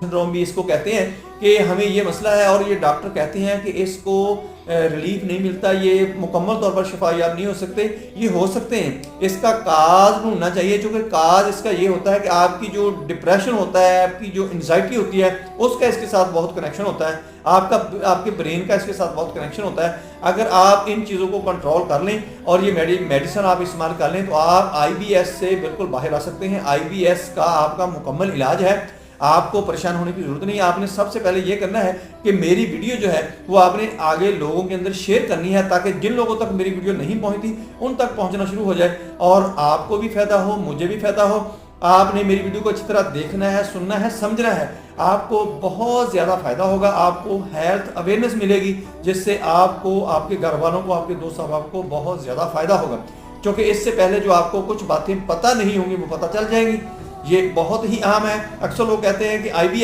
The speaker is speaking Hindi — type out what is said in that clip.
सिंड्रोम भी इसको कहते हैं कि हमें ये मसला है और ये डॉक्टर कहते हैं कि इसको रिलीफ नहीं मिलता, ये मुकम्मल तौर पर शफायाब नहीं हो सकते। ये हो सकते हैं, इसका काज ढूंढना चाहिए, चूँकि काज इसका ये होता है कि आपकी जो डिप्रेशन होता है, आपकी जो एंजाइटी होती है, उसका इसके साथ बहुत कनेक्शन होता है, आपके ब्रेन का इसके साथ बहुत कनेक्शन होता है। अगर आप इन चीज़ों को कंट्रोल कर लें और ये मेडिसिन आप इस्तेमाल कर लें तो आप IBS से बिल्कुल बाहर आ सकते हैं। IBS का आपका मुकम्मल इलाज है, आपको परेशान होने की जरूरत नहीं है। आपने सबसे पहले ये करना है कि मेरी वीडियो जो है वो आपने आगे लोगों के अंदर शेयर करनी है, ताकि जिन लोगों तक मेरी वीडियो नहीं पहुंचती उन तक पहुंचना शुरू हो जाए और आपको भी फायदा हो, मुझे भी फायदा हो। आपने मेरी वीडियो को अच्छी तरह देखना है, सुनना है, समझना है, आपको बहुत ज़्यादा फायदा होगा। आपको हेल्थ अवेयरनेस मिलेगी जिससे आपको, आपके घर वालों को, आपके दोस्त अहबाब को बहुत ज़्यादा फायदा होगा, क्योंकि इससे पहले जो आपको कुछ बातें पता नहीं होंगी वो पता चल जाएंगी। ये बहुत ही आम है। अक्सर लोग कहते हैं कि IBS